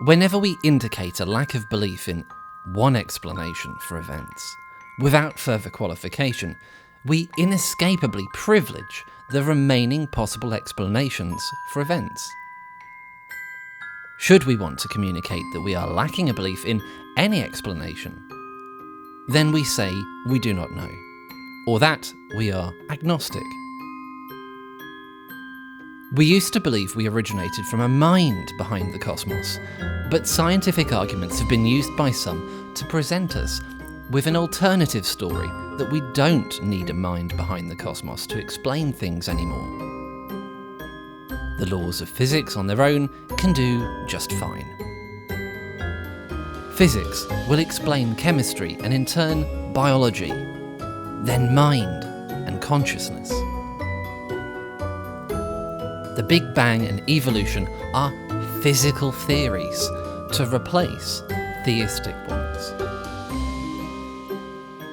Whenever we indicate a lack of belief in one explanation for events, without further qualification, we inescapably privilege the remaining possible explanations for events. Should we want to communicate that we are lacking a belief in any explanation, then we say we do not know, or that we are agnostic. We used to believe we originated from a mind behind the cosmos, but scientific arguments have been used by some to present us with an alternative story that we don't need a mind behind the cosmos to explain things anymore. The laws of physics on their own can do just fine. Physics will explain chemistry and in turn biology, then mind and consciousness. The Big Bang and evolution are physical theories to replace theistic ones.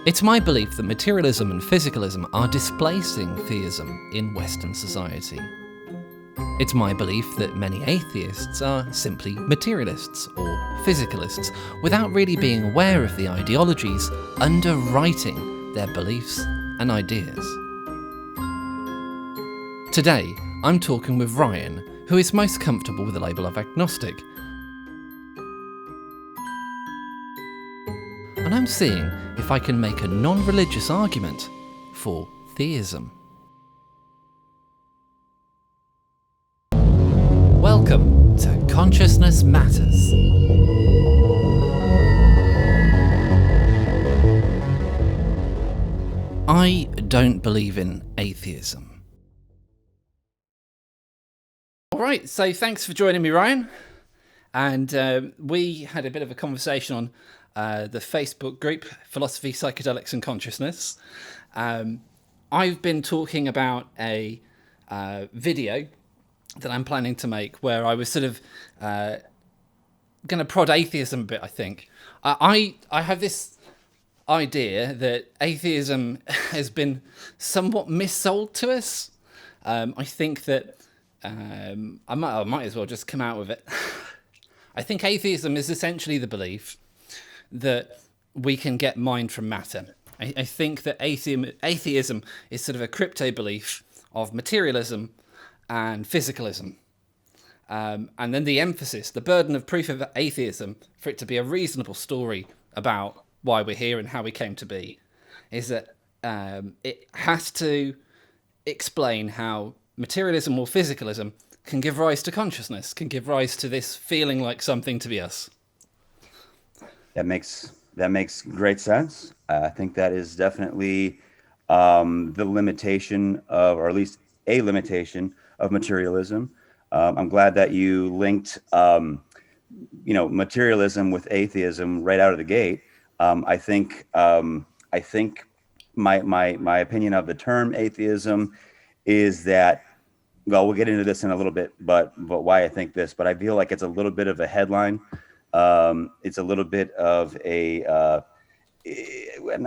It's my belief that materialism and physicalism are displacing theism in Western society. It's my belief that many atheists are simply materialists or physicalists without really being aware of the ideologies underwriting their beliefs and ideas. Today, I'm talking with Ryan, who is most comfortable with the label of agnostic. And I'm seeing if I can make a non-religious argument for theism. Welcome to Consciousness Matters. I don't believe in atheism. All right, so thanks for joining me, Ryan. And we had a bit of a conversation on the Facebook group, Philosophy, Psychedelics and Consciousness. I've been talking about a video that I'm planning to make where I was sort of going to prod atheism a bit, I think. I have this idea that atheism has been somewhat missold to us. I think that I might as well just come out with it. I think atheism is essentially the belief that we can get mind from matter. I think that atheism is sort of a crypto belief of materialism and physicalism. And then the emphasis, the burden of proof of atheism, for it to be a reasonable story about why we're here and how we came to be, is that it has to explain how materialism or physicalism can give rise to consciousness, can give rise to this feeling like something to be us. That makes great sense. I think that is definitely the limitation of, or at least a limitation of materialism. I'm glad that you linked, materialism with atheism right out of the gate. I think my opinion of the term atheism is that, well, we'll get into this in a little bit, but why I think this, but I feel like it's a little bit of a headline. It's a little bit of and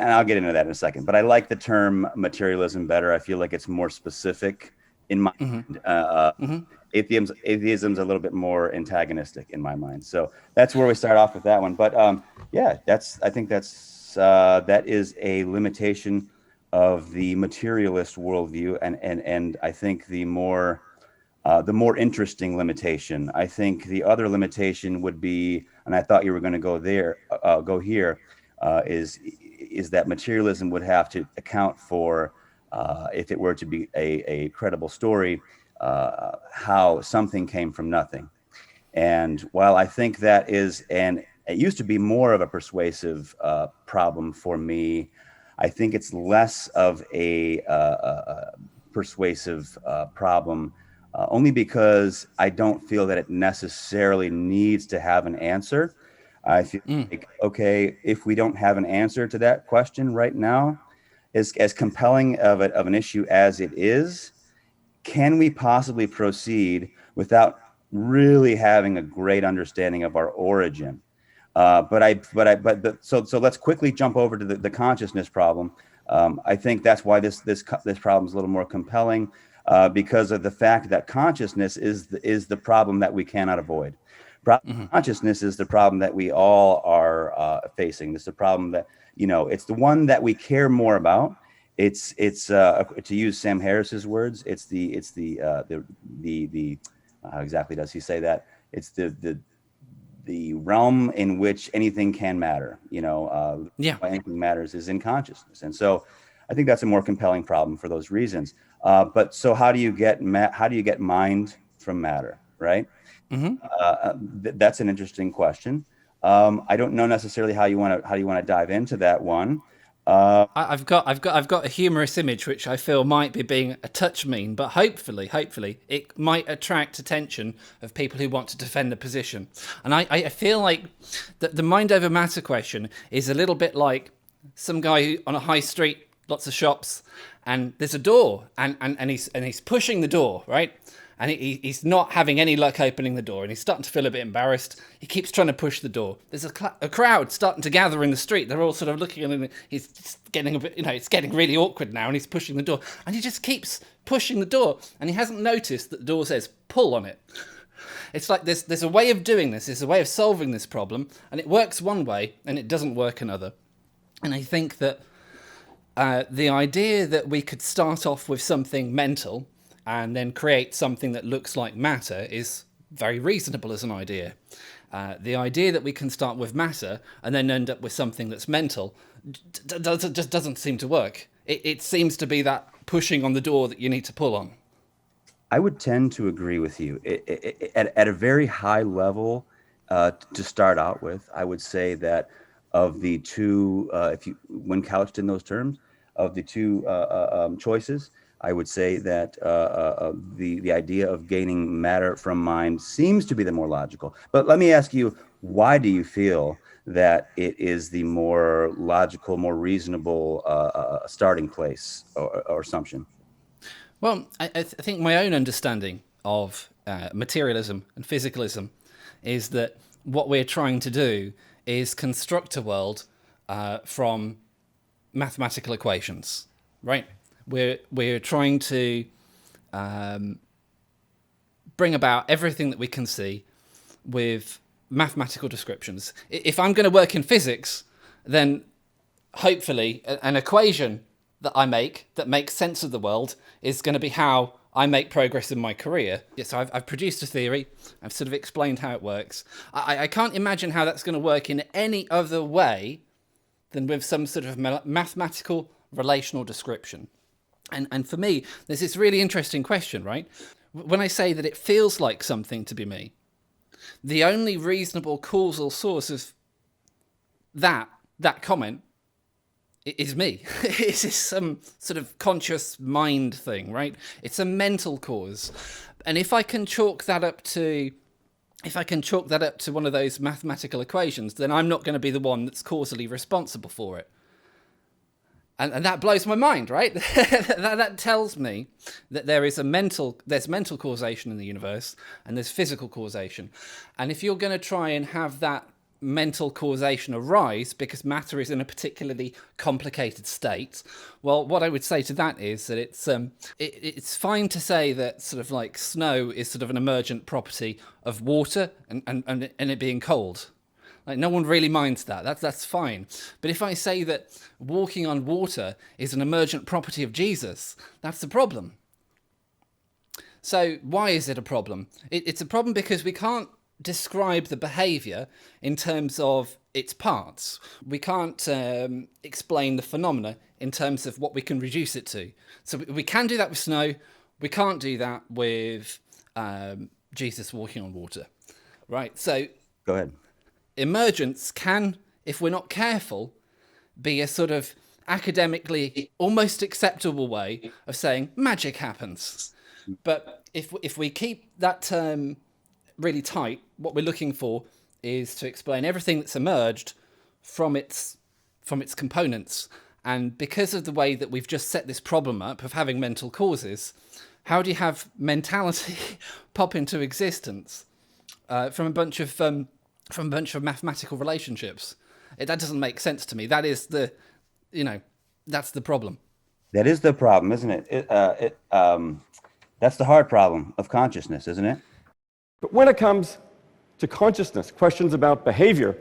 I'll get into that in a second, but I like the term materialism better. I feel like it's more specific in my mind. Atheism's a little bit more antagonistic in my mind. So that's where we start off with that one. But I think that is a limitation of the materialist worldview, and I think the more interesting limitation. I think the other limitation would be, and I thought you were going to go here, is that materialism would have to account for, if it were to be a credible story, how something came from nothing. And while I think that it used to be more of a persuasive problem for me, I think it's less of a persuasive problem, only because I don't feel that it necessarily needs to have an answer. I feel like, okay, if we don't have an answer to that question right now, as compelling of an issue as it is, can we possibly proceed without really having a great understanding of our origin? So let's quickly jump over to the consciousness problem. I think that's why this problem is a little more compelling, because of the fact that consciousness is the problem that we cannot avoid. Consciousness is the problem that we all are facing. This is a problem that, it's the one that we care more about. It's to use Sam Harris's words, how exactly does he say that? It's the realm in which anything can matter. Why anything matters is in consciousness, and so I think that's a more compelling problem for those reasons. But so how do you get mind from matter, right? That's an interesting question. I don't know necessarily how you want to dive into that one. I've got a humorous image which I feel might be being a touch mean, but hopefully it might attract attention of people who want to defend the position. And I feel like the mind over matter question is a little bit like some guy on a high street, lots of shops, and there's a door, and he's pushing the door, right? And he's not having any luck opening the door, and he's starting to feel a bit embarrassed. He keeps trying to push the door. There's a crowd starting to gather in the street. They're all sort of looking at him. He's getting a bit, it's getting really awkward now, and he's pushing the door. And he just keeps pushing the door, and he hasn't noticed that the door says, pull on it. It's like there's a way of doing this. There's a way of solving this problem, and it works one way, and it doesn't work another. And I think that the idea that we could start off with something mental and then create something that looks like matter is very reasonable as an idea. The idea that we can start with matter and then end up with something that's mental just doesn't seem to work. It seems to be that pushing on the door that you need to pull on. I would tend to agree with you. At a very high level, to start out with, I would say that of the two, when couched in those terms, of the two choices, I would say that the idea of gaining matter from mind seems to be the more logical. But let me ask you, why do you feel that it is the more logical, more reasonable starting place or assumption? Well, I think my own understanding of materialism and physicalism is that what we're trying to do is construct a world from mathematical equations, right? We're trying to bring about everything that we can see with mathematical descriptions. If I'm going to work in physics, then hopefully an equation that I make that makes sense of the world is going to be how I make progress in my career. So I've produced a theory. I've sort of explained how it works. I can't imagine how that's going to work in any other way than with some sort of mathematical relational description. And for me, there's this really interesting question, right? When I say that it feels like something to be me, the only reasonable causal source of that comment is me. It's just some sort of conscious mind thing, right? It's a mental cause. And if I can chalk that up to one of those mathematical equations, then I'm not going to be the one that's causally responsible for it. And that blows my mind, right? that tells me that there's mental causation in the universe and there's physical causation. And if you're going to try and have that mental causation arise because matter is in a particularly complicated state, well, what I would say to that is that it's fine to say that sort of like snow is sort of an emergent property of water and it being cold. Like, no one really minds that. That's fine. But if I say that walking on water is an emergent property of Jesus, that's the problem. So why is it a problem? It's a problem because we can't describe the behaviour in terms of its parts. We can't explain the phenomena in terms of what we can reduce it to. So we can do that with snow. We can't do that with Jesus walking on water. Right, so... Go ahead. Emergence can, if we're not careful, be a sort of academically almost acceptable way of saying magic happens. But if we keep that term really tight, what we're looking for is to explain everything that's emerged from its components. And because of the way that we've just set this problem up of having mental causes, how do you have mentality pop into existence from a bunch of mathematical relationships? That doesn't make sense to me. That is that's the problem. That is the problem, isn't it? That's the hard problem of consciousness, isn't it? But when it comes to consciousness, questions about behavior,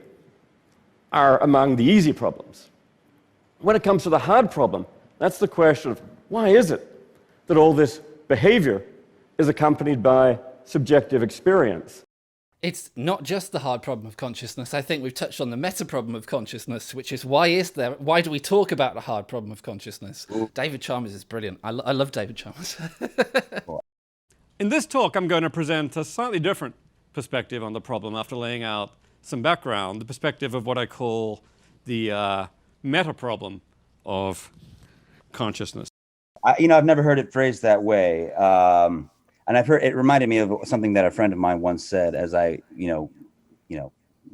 are among the easy problems. When it comes to the hard problem, that's the question of why is it that all this behavior is accompanied by subjective experience? It's not just the hard problem of consciousness. I think we've touched on the meta problem of consciousness, which is why do we talk about the hard problem of consciousness? Ooh. David Chalmers is brilliant. I love David Chalmers. In this talk, I'm going to present a slightly different perspective on the problem after laying out some background, the perspective of what I call the meta problem of consciousness. I've never heard it phrased that way. And I've heard it reminded me of something that a friend of mine once said as I,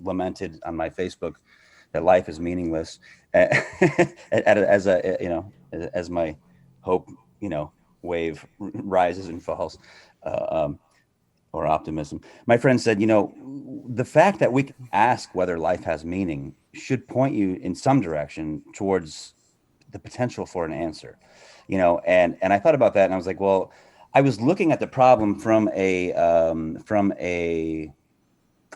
lamented on my Facebook that life is meaningless as my hope, wave rises and falls, or optimism. My friend said, the fact that we can ask whether life has meaning should point you in some direction towards the potential for an answer, and I thought about that and I was like, well, I was looking at the problem from a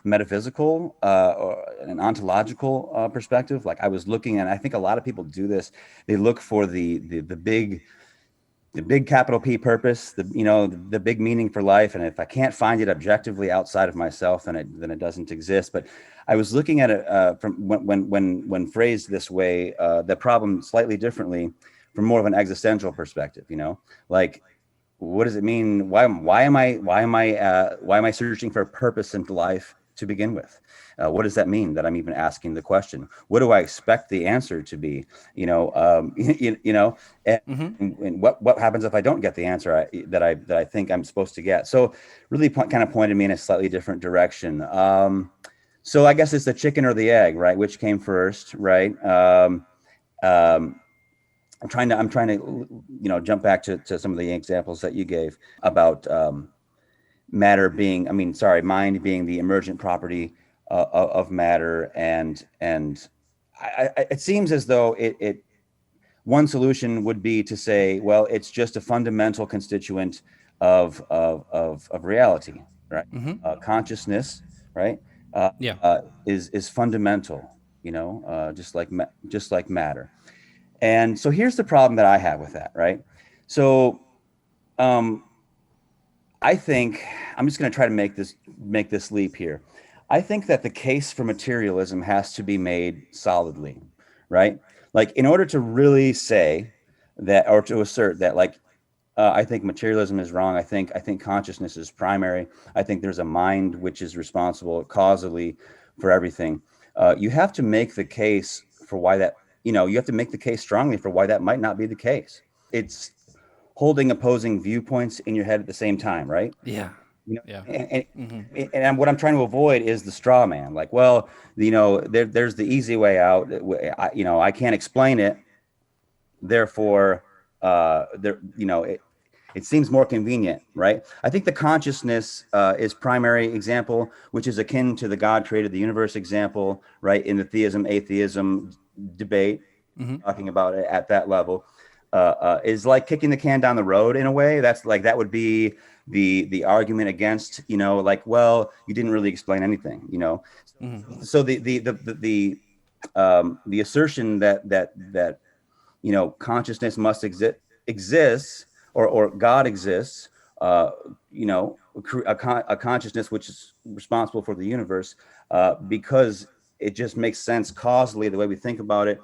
metaphysical or an ontological perspective. Like I was looking, and I think a lot of people do this. They look for the big capital P purpose, the big meaning for life. And if I can't find it objectively outside of myself, then it doesn't exist. But I was looking at it from when phrased this way, the problem slightly differently from more of an existential perspective. Like, what does it mean? Why am I searching for a purpose into life to begin with? What does that mean that I'm even asking the question? What do I expect the answer to be? And what happens if I don't get the answer that I think I'm supposed to get? So really kind of pointed me in a slightly different direction. So I guess it's the chicken or the egg, right? Which came first, right? I'm trying to, jump back to some of the examples that you gave about mind being the emergent property of matter, and it seems as though one solution would be to say, well, it's just a fundamental constituent of reality, right? Mm-hmm. Consciousness, right? Is fundamental, just like matter. And so here's the problem that I have with that, right? So I think I'm just going to try to make this leap here. I think that the case for materialism has to be made solidly, right? Like in order to really say that, or to assert that, like I think materialism is wrong. I think consciousness is primary. I think there's a mind which is responsible causally for everything. You have to make the case for why that. You have to make the case strongly for why that might not be the case. It's holding opposing viewpoints in your head at the same time, right? Yeah. And what I'm trying to avoid is the straw man. Like, well, there's the easy way out. I can't explain it. Therefore, it seems more convenient, right? I think the consciousness is primary example, which is akin to the God created the universe example, right? In the theism, atheism debate, talking about it at that level, is like kicking the can down the road in a way. That's like, that would be the argument against, well, you didn't really explain anything, So the assertion that consciousness must exist or God exists, a consciousness which is responsible for the universe, because it just makes sense causally the way we think about it.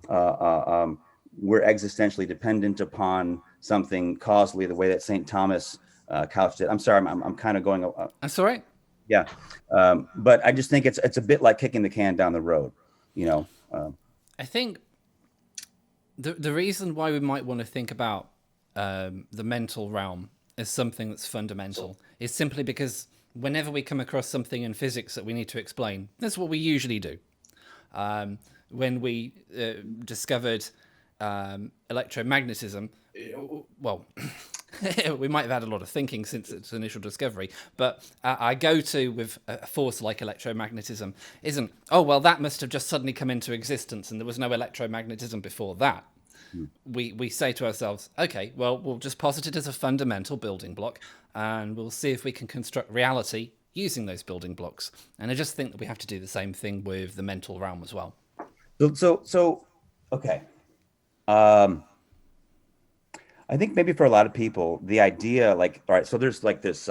We're existentially dependent upon something causally the way that St. Thomas couched it. I'm sorry, I'm kind of going. That's all right. Yeah, but I just think it's a bit like kicking the can down the road. I think the reason why we might want to think about the mental realm as something that's fundamental is simply because whenever we come across something in physics that we need to explain, that's what we usually do. When we discovered electromagnetism, well, we might have had a lot of thinking since its initial discovery, but our go-to with a force like electromagnetism isn't, oh, well, that must have just suddenly come into existence and there was no electromagnetism before that. We say to ourselves, okay, well, we'll just posit it as a fundamental building block and we'll see if we can construct reality using those building blocks. And I just think that we have to do the same thing with the mental realm as well. So okay. I think maybe for a lot of people, the idea, like, all right, so there's like this,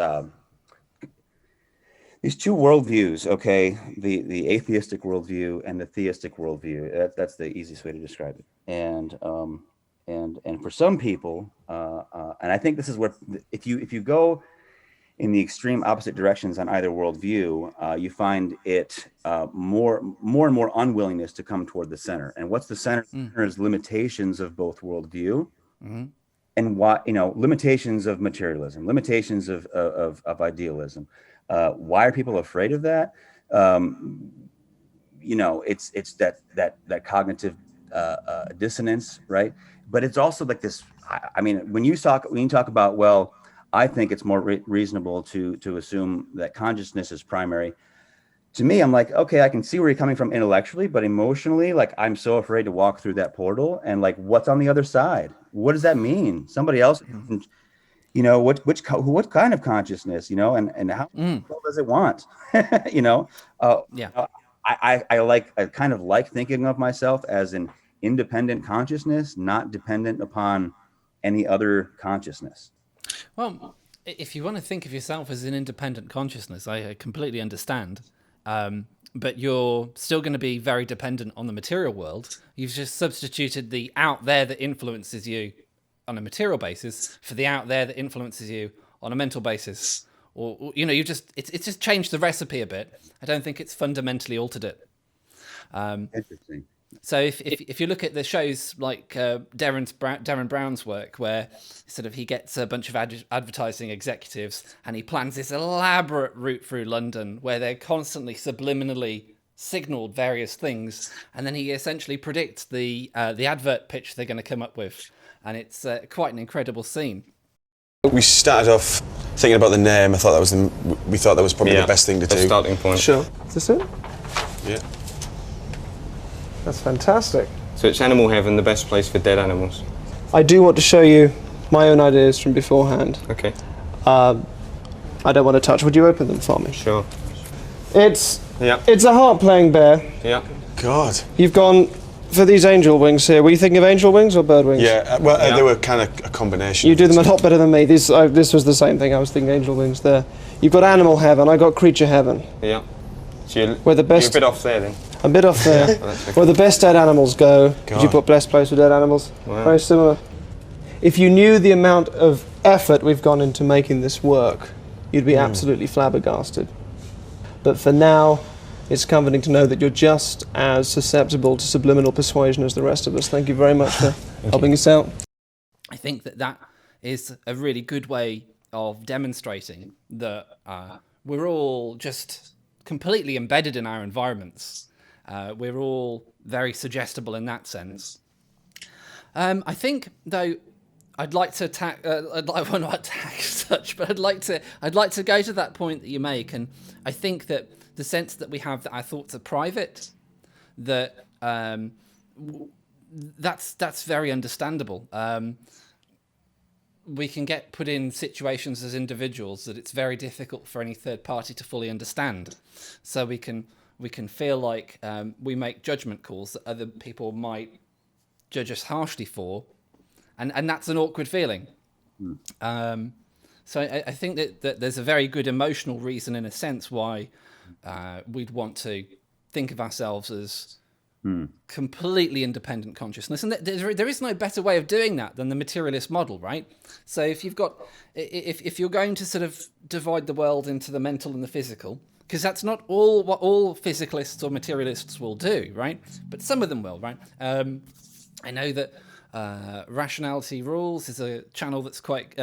these two worldviews, okay, the atheistic worldview and the theistic worldview. That's the easiest way to describe it. And for some people, and I think this is where, if you go in the extreme opposite directions on either worldview, you find it more and more unwillingness to come toward the center. And what's the center is limitations of both worldview. And why, limitations of materialism, limitations of idealism. Why are people afraid of that? It's that cognitive dissonance, right? But it's also like this. I mean, when you talk about, well, I think it's more reasonable to assume that consciousness is primary. To me, I'm like, okay, I can see where you're coming from intellectually, but emotionally, like, I'm so afraid to walk through that portal. And like, what's on the other side? What does that mean? Somebody else, what kind of consciousness, and how does it want? I kind of like thinking of myself as an independent consciousness, not dependent upon any other consciousness. Well, if you want to think of yourself as an independent consciousness, I completely understand. But you're still going to be very dependent on the material world. You've just substituted the out there that influences you on a material basis for the out there that influences you on a mental basis. Or it's just changed the recipe a bit. I don't think it's fundamentally altered it. Interesting. So if you look at the shows like Derren Brown's work, where sort of he gets a bunch of advertising executives and he plans this elaborate route through London where they're constantly subliminally signaled various things, and then he essentially predicts the advert pitch they're going to come up with, and it's quite an incredible scene. We started off thinking about the name. We thought that was probably the best thing to do. Starting point. Sure. Is this it? Yeah. That's fantastic. So it's animal heaven, the best place for dead animals. I do want to show you my own ideas from beforehand. Okay. I don't want to touch. Would you open them for me? Sure. It's a harp playing bear. Yeah. God. You've gone for these angel wings here. Were you thinking of angel wings or bird wings? Yeah, they were kind of a combination. You do them a lot better than me. This was the same thing. I was thinking angel wings there. You've got animal heaven. I got creature heaven. Yeah. So We're the best. you're a bit off there then. A bit off there. Where the best dead animals go. Did you put blessed place for dead animals? Wow. Very similar. If you knew the amount of effort we've gone into making this work, you'd be absolutely flabbergasted. But for now, it's comforting to know that you're just as susceptible to subliminal persuasion as the rest of us. Thank you very much for helping us out. I think that is a really good way of demonstrating that we're all just completely embedded in our environments. We're all very suggestible in that sense. I think, though, I'd like to attack. I'd like to go to that point that you make, and I think that the sense that we have that our thoughts are private, that that's very understandable. We can get put in situations as individuals that it's very difficult for any third party to fully understand. So we can feel like we make judgment calls that other people might judge us harshly for, and that's an awkward feeling. So I think that there's a very good emotional reason, in a sense, why we'd want to think of ourselves as completely independent consciousness, and there is no better way of doing that than the materialist model, right? So if you're going to sort of divide the world into the mental and the physical, because that's not all what all physicalists or materialists will do, right? But some of them will, right? I know that Rationality Rules is a channel that's quite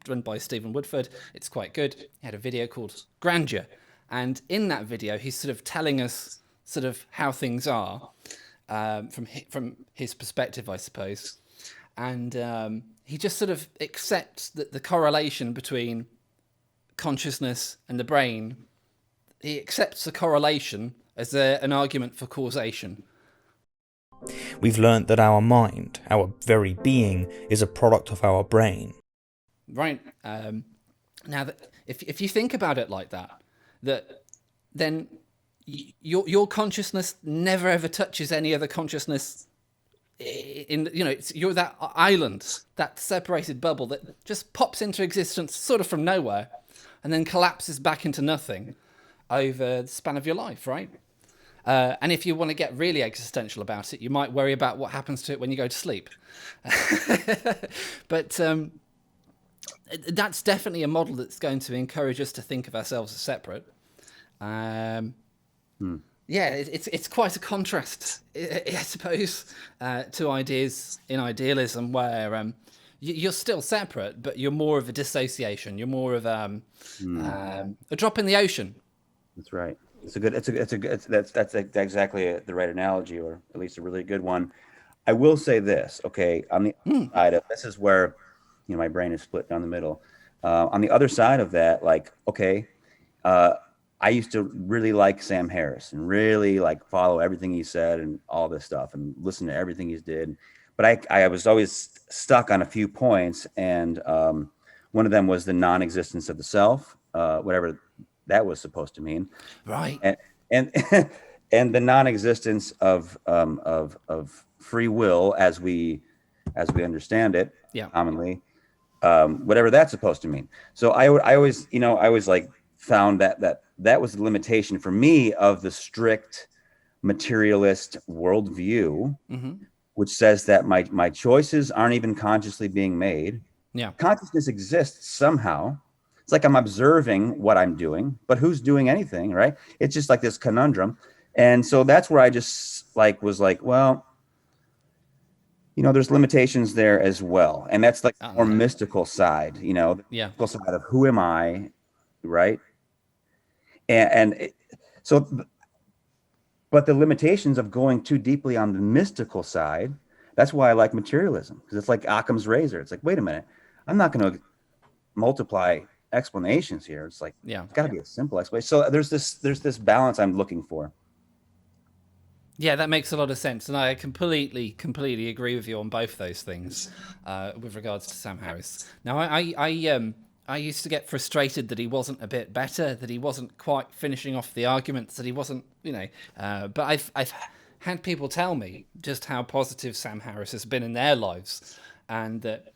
run by Stephen Woodford. It's quite good. He had a video called Grandeur, and in that video, he's sort of telling us sort of how things are from his perspective, I suppose. And he just sort of accepts that the correlation between consciousness and the brain, he accepts the correlation as an argument for causation. We've learnt that our mind, our very being, is a product of our brain. Right. Now, if you think about it like that, then your consciousness never ever touches any other consciousness. You're that island, that separated bubble that just pops into existence sort of from nowhere and then collapses back into nothing over the span of your life, right? And if you want to get really existential about it, you might worry about what happens to it when you go to sleep. But that's definitely a model that's going to encourage us to think of ourselves as separate. Yeah, it's quite a contrast, I suppose, to ideas in idealism where you're still separate, but you're more of a dissociation. You're more of a drop in the ocean. That's right. That's exactly the right analogy, or at least a really good one. I will say this, okay, on the other side of this is where, my brain is split down the middle. On the other side of that, like, okay, I used to really like Sam Harris and really like follow everything he said and all this stuff and listen to everything he did. But I was always stuck on a few points. And one of them was the non-existence of the self, whatever that was supposed to mean. Right. And the non-existence of free will as we understand it, commonly, whatever that's supposed to mean. So I always like found that was the limitation for me of the strict materialist worldview, which says that my choices aren't even consciously being made. Yeah. Consciousness exists somehow. It's like I'm observing what I'm doing, but who's doing anything, right? It's just like this conundrum. And so that's where I just was like, well, there's limitations there as well. And that's like the more mystical side, the mystical side of who am I, right? But the limitations of going too deeply on the mystical side, that's why I like materialism, because it's like Occam's razor. It's like, wait a minute, I'm not going to multiply explanations here. It's like, it's got to be a simple explanation. So there's this balance I'm looking for. Yeah, that makes a lot of sense, and I completely agree with you on both those things with regards to Sam Harris. Now, I used to get frustrated that he wasn't a bit better, that he wasn't quite finishing off the arguments, that he wasn't, but I've had people tell me just how positive Sam Harris has been in their lives, and that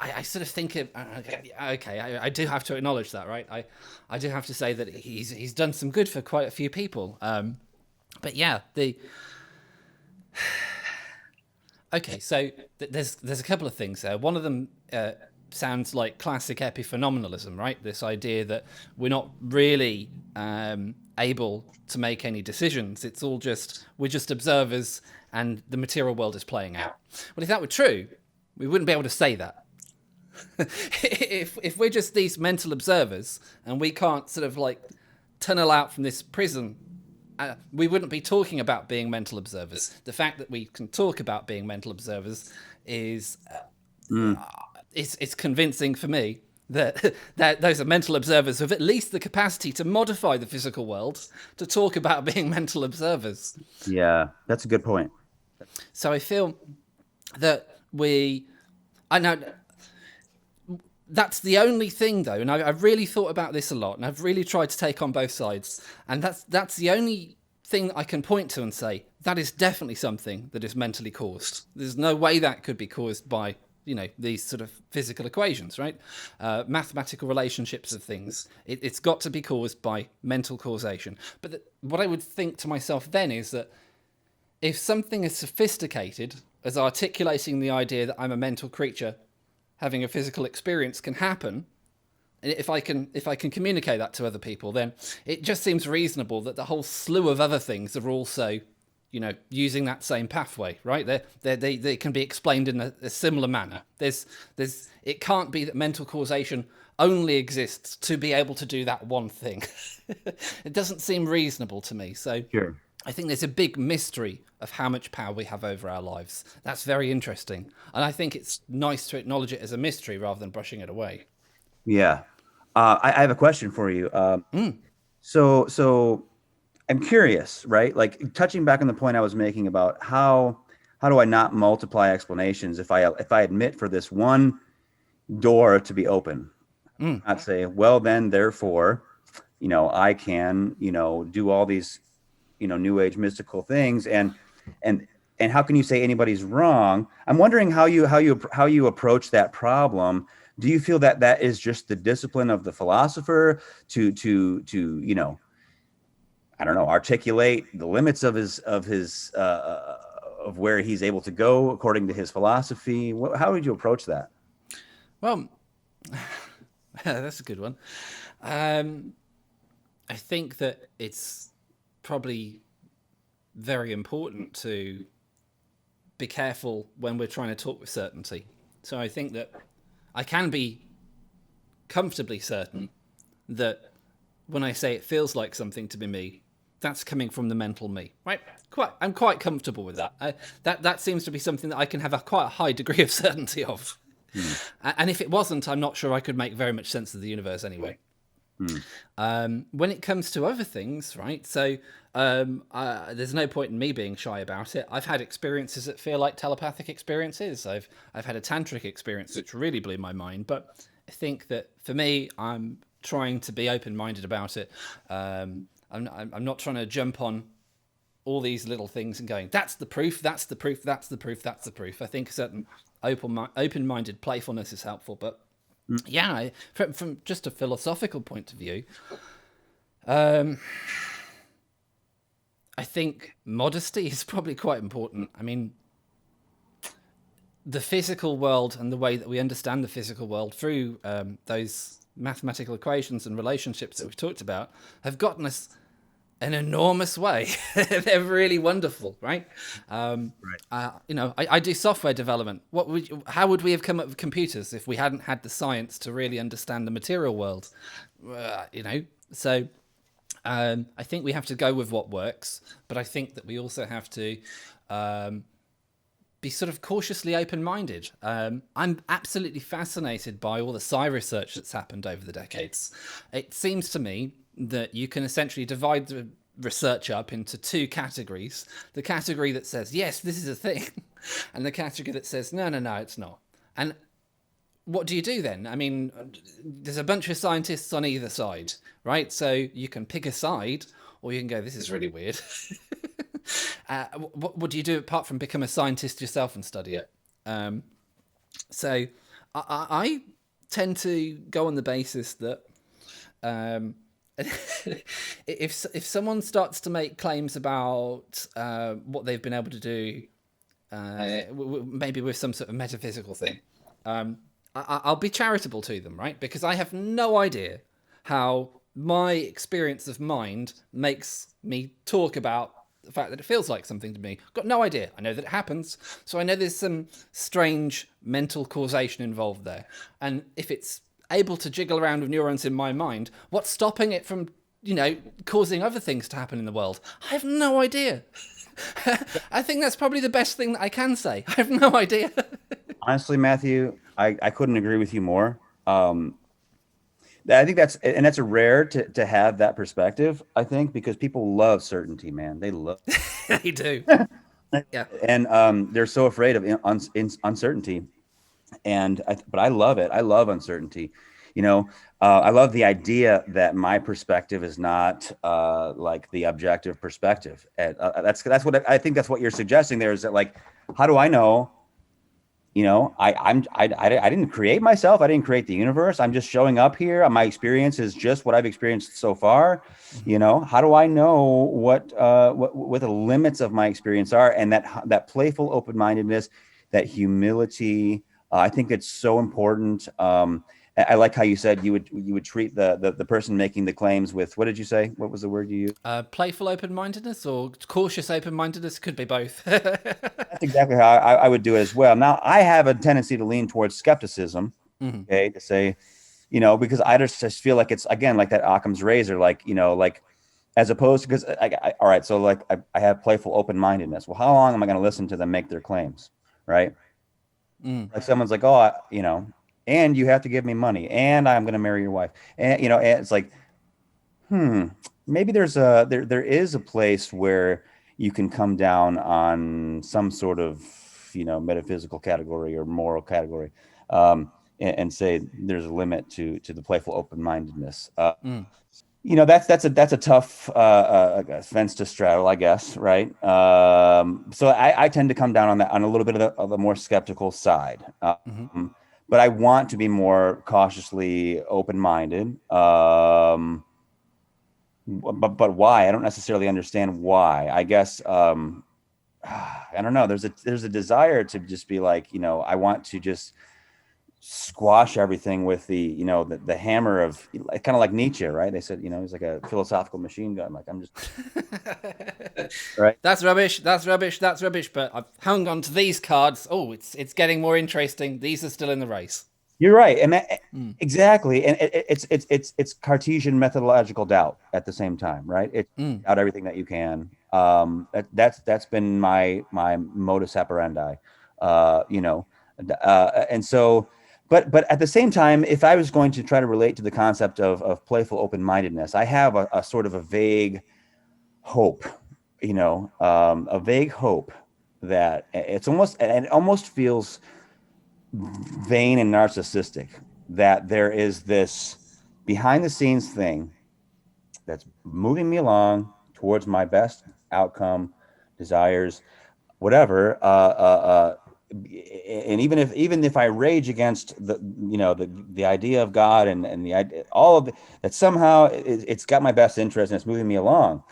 I sort of think, I do have to acknowledge that, right? I do have to say that he's done some good for quite a few people. But yeah, okay, so there's a couple of things there. One of them sounds like classic epiphenomenalism, right? This idea that we're not really able to make any decisions. It's all we're just observers, and the material world is playing out. Well, if that were true, we wouldn't be able to say that. if we're just these mental observers and we can't sort of like tunnel out from this prison, we wouldn't be talking about being mental observers. The fact that we can talk about being mental observers is it's convincing for me that those are mental observers with at least the capacity to modify the physical world to talk about being mental observers. Yeah, that's a good point. So I feel that I know that's the only thing though, and I've really thought about this a lot, and I've really tried to take on both sides, and that's the only thing that I can point to and say that is definitely something that is mentally caused. There's no way that could be caused by these sort of physical equations, right? Mathematical relationships of things. It's got to be caused by mental causation. But what I would think to myself then is that if something as sophisticated as articulating the idea that I'm a mental creature having a physical experience can happen, and if I can communicate that to other people, then it just seems reasonable that the whole slew of other things are also, using that same pathway, right? They can be explained in a similar manner. It can't be that mental causation only exists to be able to do that one thing. It doesn't seem reasonable to me. So sure. I think there's a big mystery of how much power we have over our lives. That's very interesting. And I think it's nice to acknowledge it as a mystery rather than brushing it away. Yeah. I have a question for you. So I'm curious, right? Like touching back on the point I was making about how do I not multiply explanations if I admit for this one door to be open? Not say, well, then, therefore, I can, do all these, new age mystical things. And how can you say anybody's wrong? I'm wondering how you approach that problem. Do you feel that that is just the discipline of the philosopher to I don't know, articulate the limits of his of where he's able to go according to his philosophy? How would you approach that? Well, that's a good one. I think that it's probably very important to be careful when we're trying to talk with certainty. So I think that I can be comfortably certain that when I say it feels like something to be me, that's coming from the mental me, right? I'm quite comfortable with that. That seems to be something that I can have quite a high degree of certainty of. And if it wasn't, I'm not sure I could make very much sense of the universe anyway. When it comes to other things, right? So there's no point in me being shy about it. I've had experiences that feel like telepathic experiences. I've had a tantric experience which really blew my mind. But I think that for me, I'm trying to be open-minded about it. I'm not trying to jump on all these little things and going, that's the proof, that's the proof, that's the proof, that's the proof. I think a certain open-minded playfulness is helpful. But yeah, from just a philosophical point of view, I think modesty is probably quite important. I mean, the physical world and the way that we understand the physical world through those mathematical equations and relationships that we've talked about have gotten us an enormous way. They're really wonderful, right? I do software development. How would we have come up with computers if we hadn't had the science to really understand the material world? So I think we have to go with what works, but I think that we also have to be sort of cautiously open-minded. I'm absolutely fascinated by all the psi research that's happened over the decades. It seems to me that you can essentially divide the research up into two categories. The category that says, yes, this is a thing, and the category that says, no, it's not. And what do you do then? I mean, there's a bunch of scientists on either side, right? So you can pick a side, or you can go, this is really weird. What do you do apart from become a scientist yourself and study it? So I tend to go on the basis that if someone starts to make claims about what they've been able to do, maybe with some sort of metaphysical thing, I'll be charitable to them, right? Because I have no idea how my experience of mind makes me talk about the fact that it feels like something to me. Got no idea. I know that it happens, so I know there's some strange mental causation involved there. And if it's able to jiggle around with neurons in my mind, what's stopping it from, causing other things to happen in the world? I have no idea. I think that's probably the best thing that I can say. I have no idea. Honestly, Matthew, I couldn't agree with you more. I think that's a rare to have that perspective, I think, because people love certainty, man. They love They do. Yeah. And they're so afraid of uncertainty. But I love it. I love uncertainty. I love the idea that my perspective is not like the objective perspective. And that's what I think. That's what you're suggesting there, is that, like, how do I know? I didn't create myself. I didn't create the universe. I'm just showing up here. My experience is just what I've experienced so far. How do I know what the limits of my experience are? And that playful open-mindedness, that humility, I think it's so important. I like how you said you would treat the person making the claims with, what did you say? What was the word you used? Playful open-mindedness or cautious open-mindedness, could be both. That's exactly how I would do it as well. Now, I have a tendency to lean towards skepticism, okay, to say, because I just feel like it's, again, like that Occam's razor, like, as opposed to, because all right, so like I have playful open-mindedness. Well, how long am I going to listen to them make their claims, right? Like someone's like, oh, and you have to give me money, and I'm going to marry your wife. And, and it's like, maybe there is a place where you can come down on some sort of, metaphysical category or moral category. and say there's a limit to the playful open-mindedness. You know, that's a tough fence to straddle, I guess, right? So I tend to come down on that, on a little bit of the more skeptical side. But I want to be more cautiously open-minded. But why? I don't necessarily understand why. I guess I don't know. There's a desire to just be like, you know, I want to just squash everything with the hammer of, kind of like Nietzsche, right? They said, you know, he's like a philosophical machine gun. Like, I'm just right. That's rubbish. That's rubbish. That's rubbish. But I've hung on to these cards. Oh, it's getting more interesting. These are still in the race. You're right, and exactly, and it's Cartesian methodological doubt at the same time, right? It's doubt everything that you can. That's been my modus operandi, you know, and so, but at the same time, if I was going to try to relate to the concept of playful open-mindedness, I have a sort of a vague hope, you know, a vague hope that it almost feels vain and narcissistic, that there is this behind the scenes thing that's moving me along towards my best outcome, desires, whatever. And even if I rage against the idea of God and the idea, all of it, that somehow it's got my best interest and it's moving me along.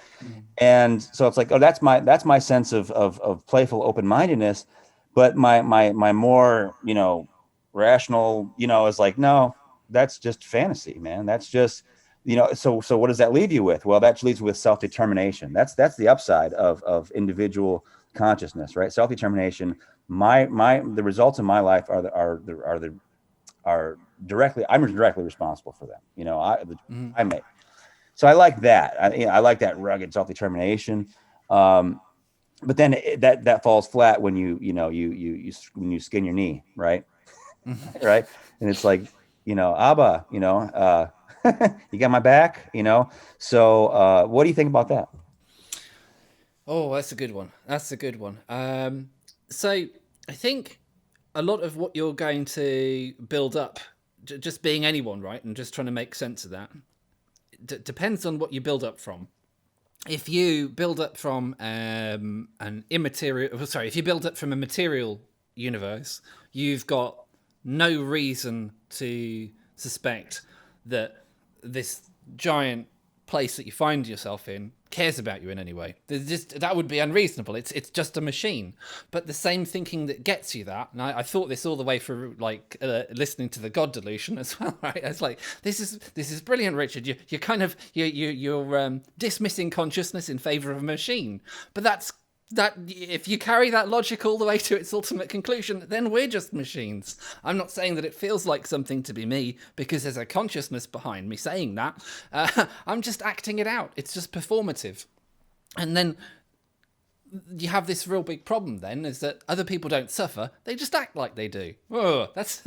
And so it's like, oh, that's my sense of playful open-mindedness. But my more, you know, rational, you know, is like, no, that's just fantasy, man. That's just, you know, so what does that leave you with? Well, that leaves you with self-determination. That's the upside of individual consciousness, right? Self-determination. The results of my life I'm directly responsible for them. You know, I make. So I like that. I like that rugged self-determination. But then that falls flat when you skin your knee, right? Right. And it's like, you know, Abba, you know, you got my back, you know? So, what do you think about that? Oh, that's a good one. That's a good one. So I think a lot of what you're going to build up, just being anyone, right? And just trying to make sense of that, depends on what you build up from. If you build up from if you build up from a material universe, you've got no reason to suspect that this giant place that you find yourself in cares about you in any way. That would be unreasonable. It's just a machine. But the same thinking that gets you that, and I thought this all the way through, like listening to the God Delusion as well, right? It's like, this is brilliant, Richard. You're kind of you're dismissing consciousness in favor of a machine. But that if you carry that logic all the way to its ultimate conclusion, then we're just machines. I'm not saying that it feels like something to be me because there's a consciousness behind me saying that. I'm just acting it out. It's just performative. And then you have this real big problem then, is that other people don't suffer. They just act like they do. Oh, that's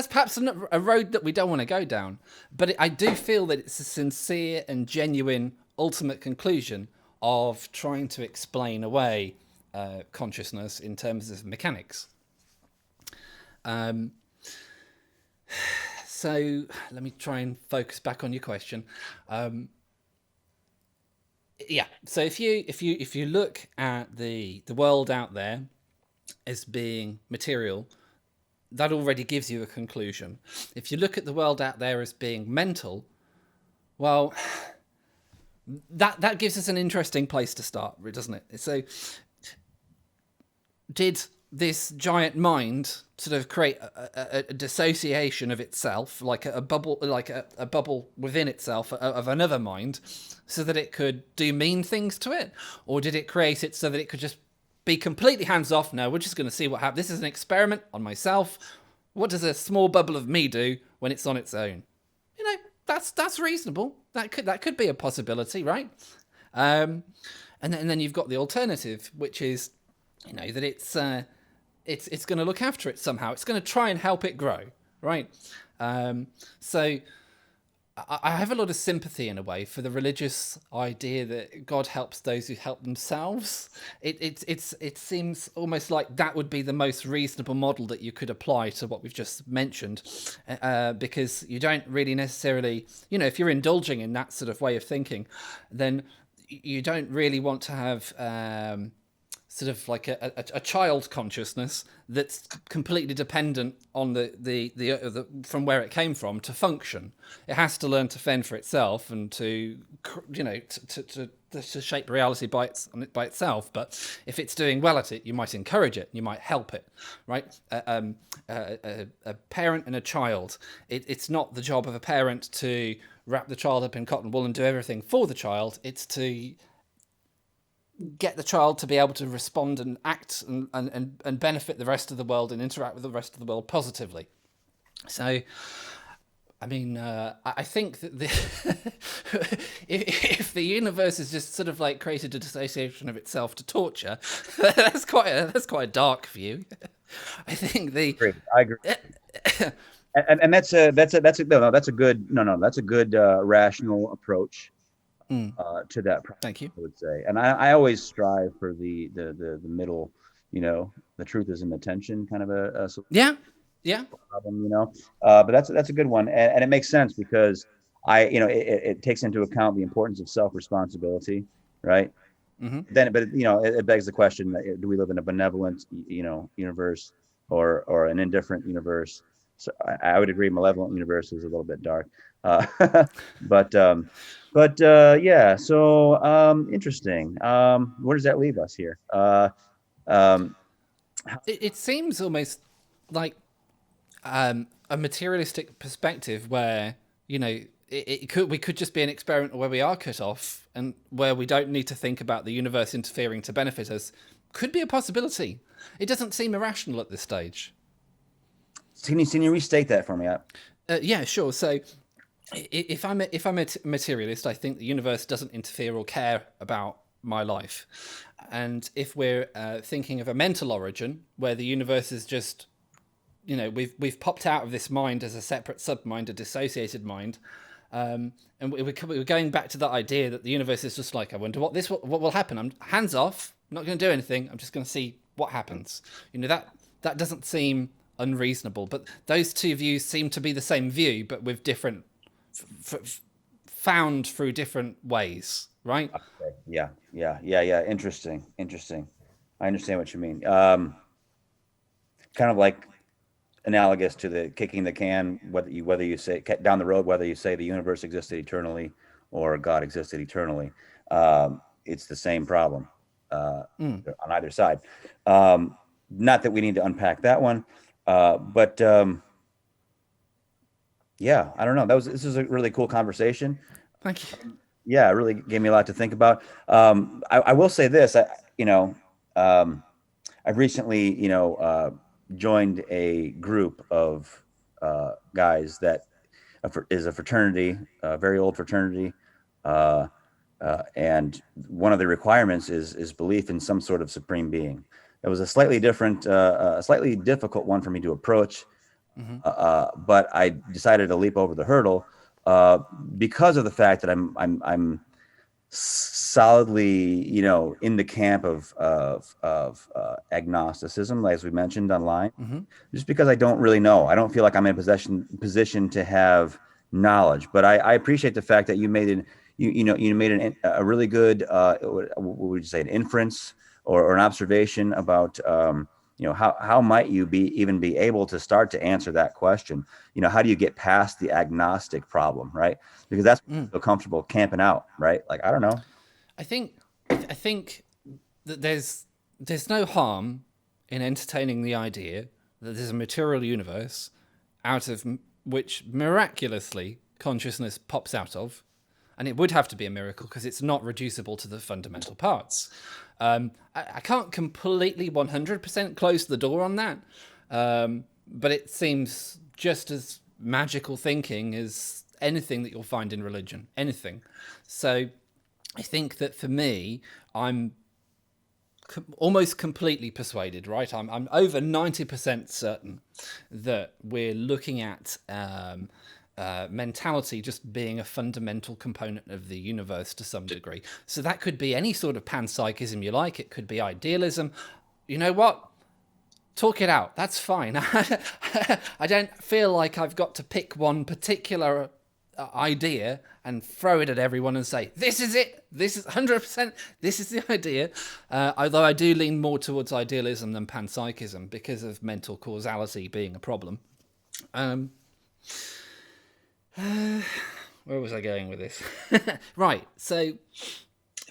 perhaps a road that we don't want to go down. But I do feel that it's a sincere and genuine ultimate conclusion of trying to explain away consciousness in terms of mechanics. So let me try and focus back on your question. So if you look at the world out there as being material, that already gives you a conclusion. If you look at the world out there as being mental, well, that gives us an interesting place to start, doesn't it? So, did this giant mind sort of create a dissociation of itself, like a bubble, a bubble within itself of another mind, so that it could do mean things to it? Or did it create it so that it could just be completely hands off? No, we're just going to see what happens. This is an experiment on myself. What does a small bubble of me do when it's on its own? You know, that's reasonable. That could be a possibility, right? And then you've got the alternative, which is, you know, that it's going to look after it somehow. It's going to try and help it grow, right? So I have a lot of sympathy in a way for the religious idea that God helps those who help themselves. It seems almost like that would be the most reasonable model that you could apply to what we've just mentioned, because you don't really necessarily, if you're indulging in that sort of way of thinking, then you don't really want to have sort of like a child consciousness that's completely dependent on the from where it came from to function. It has to learn to fend for itself and to shape reality by itself. But if it's doing well at it, you might encourage it, you might help it, right? A parent and a child. It's not the job of a parent to wrap the child up in cotton wool and do everything for the child. It's to get the child to be able to respond and act and benefit the rest of the world and interact with the rest of the world positively. So, I mean, I think that if the universe is just sort of like created a dissociation of itself to torture, that's quite a dark view. I think I agree. And that's a good rational approach to that problem. Thank you. I would say, and I always strive for the middle. The truth is in the tension kind of a problem. But that's a good one, and it makes sense because it takes into account the importance of self-responsibility, right? Mm-hmm. It begs the question: do we live in a benevolent, universe or an indifferent universe? So I would agree, malevolent universe is a little bit dark, but yeah. So interesting. Where does that leave us here? It seems almost like a materialistic perspective where we could just be an experiment where we are cut off and where we don't need to think about the universe interfering to benefit us. Could be a possibility. It doesn't seem irrational at this stage. Can you restate that for me? Yeah, sure. So if I'm a materialist, I think the universe doesn't interfere or care about my life. And if we're thinking of a mental origin where the universe is just, we've popped out of this mind as a separate submind, a dissociated mind, and we're going back to that idea that the universe is just like, I wonder what will happen. I'm hands off. I'm not going to do anything. I'm just going to see what happens. That doesn't seem unreasonable, but those two views seem to be the same view, but with different found through different ways, right? Okay. Yeah. Interesting. I understand what you mean. Kind of like analogous to the kicking the can, whether you say down the road, whether you say the universe existed eternally or God existed eternally. It's the same problem on either side. Not that we need to unpack that one. But yeah, I don't know. This is a really cool conversation. Thank you. Yeah, it really gave me a lot to think about. I will say this, I've recently, joined a group of guys that is a fraternity, a very old fraternity, and one of the requirements is belief in some sort of supreme being. It was a slightly difficult one for me to approach, but I decided to leap over the hurdle because of the fact that I'm solidly, in the camp of agnosticism, as we mentioned online. Just because I don't really know, I don't feel like I'm in a position to have knowledge. But I appreciate the fact that you made a really good, what would you say, an inference or an observation about, how might you even be able to start to answer that question? How do you get past the agnostic problem, right? Because that's so comfortable camping out, right? Like, I don't know. I think that there's no harm in entertaining the idea that there's a material universe out of which miraculously consciousness pops out of. And it would have to be a miracle because it's not reducible to the fundamental parts. I can't completely 100% close the door on that, but it seems just as magical thinking as anything that you'll find in religion, anything. So I think that for me, I'm almost completely persuaded, right? I'm over 90% certain that we're looking at mentality just being a fundamental component of the universe to some degree. So that could be any sort of panpsychism you like. It could be idealism. You know what? Talk it out. That's fine. I don't feel like I've got to pick one particular idea and throw it at everyone and say, this is it. This is 100%. This is the idea. Although I do lean more towards idealism than panpsychism because of mental causality being a problem. Where was I going with this? Right. So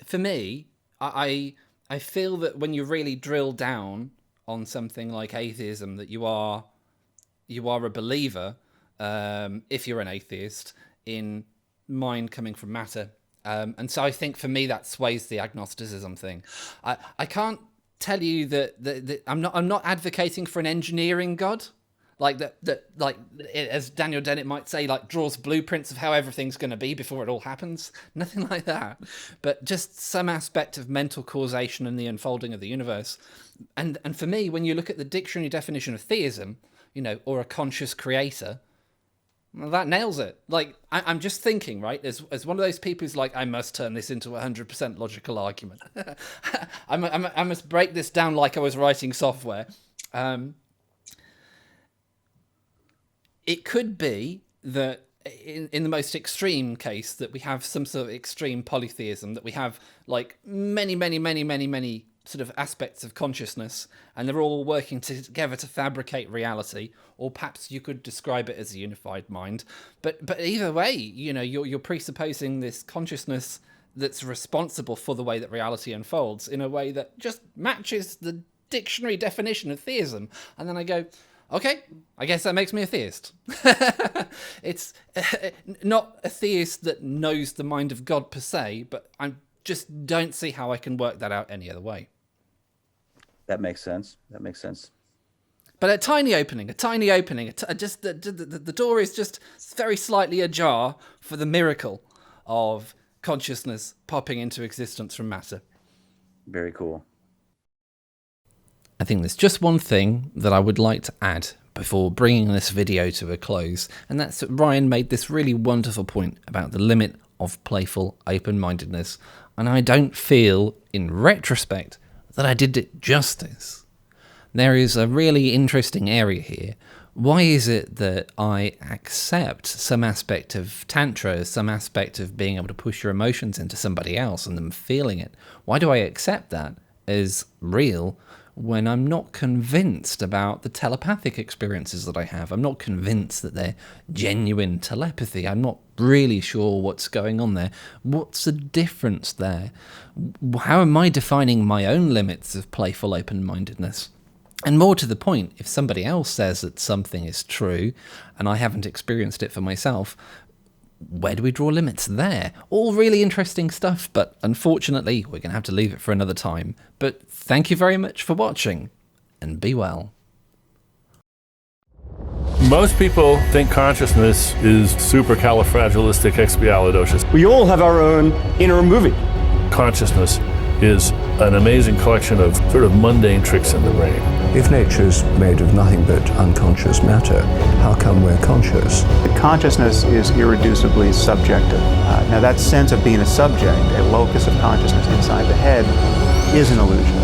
for me, I feel that when you really drill down on something like atheism, that you are a believer, if you're an atheist, in mind coming from matter. And so I think for me that sways the agnosticism thing. I can't tell you that I'm not advocating for an engineering God, like that like as Daniel Dennett might say, like draws blueprints of how everything's going to be before it all happens. Nothing like that, but just some aspect of mental causation and the unfolding of the universe. And for me, when you look at the dictionary definition of theism, or a conscious creator, well, that nails it. Like, I'm just thinking, right, as one of those people who's like, I must turn this into a 100% logical argument. I must break this down like I was writing software. It could be that in the most extreme case that we have some sort of extreme polytheism, that we have like many sort of aspects of consciousness, and they're all working together to fabricate reality, or perhaps you could describe it as a unified mind. But either way, you're presupposing this consciousness that's responsible for the way that reality unfolds in a way that just matches the dictionary definition of theism. And then I go, okay, I guess that makes me a theist. It's not a theist that knows the mind of God per se, but I just don't see how I can work that out any other way. That makes sense. But a tiny opening, just the door is just very slightly ajar for the miracle of consciousness popping into existence from matter. Very cool. I think there's just one thing that I would like to add before bringing this video to a close, and that's that Ryan made this really wonderful point about the limit of playful open-mindedness, and I don't feel, in retrospect, that I did it justice. There is a really interesting area here. Why is it that I accept some aspect of tantra, some aspect of being able to push your emotions into somebody else and them feeling it? Why do I accept that as real when I'm not convinced about the telepathic experiences that I have? I'm not convinced that they're genuine telepathy. I'm not really sure what's going on there. What's the difference there? How am I defining my own limits of playful open-mindedness? And more to the point, if somebody else says that something is true and I haven't experienced it for myself, where do we draw limits there? All really interesting stuff, but unfortunately, we're going to have to leave it for another time. But thank you very much for watching, and be well. Most people think consciousness is supercalifragilisticexpialidocious. We all have our own inner movie. Consciousness is an amazing collection of sort of mundane tricks in the brain. If nature's made of nothing but unconscious matter, how come we're conscious? Consciousness is irreducibly subjective. Now that sense of being a subject, a locus of consciousness inside the head, is an illusion.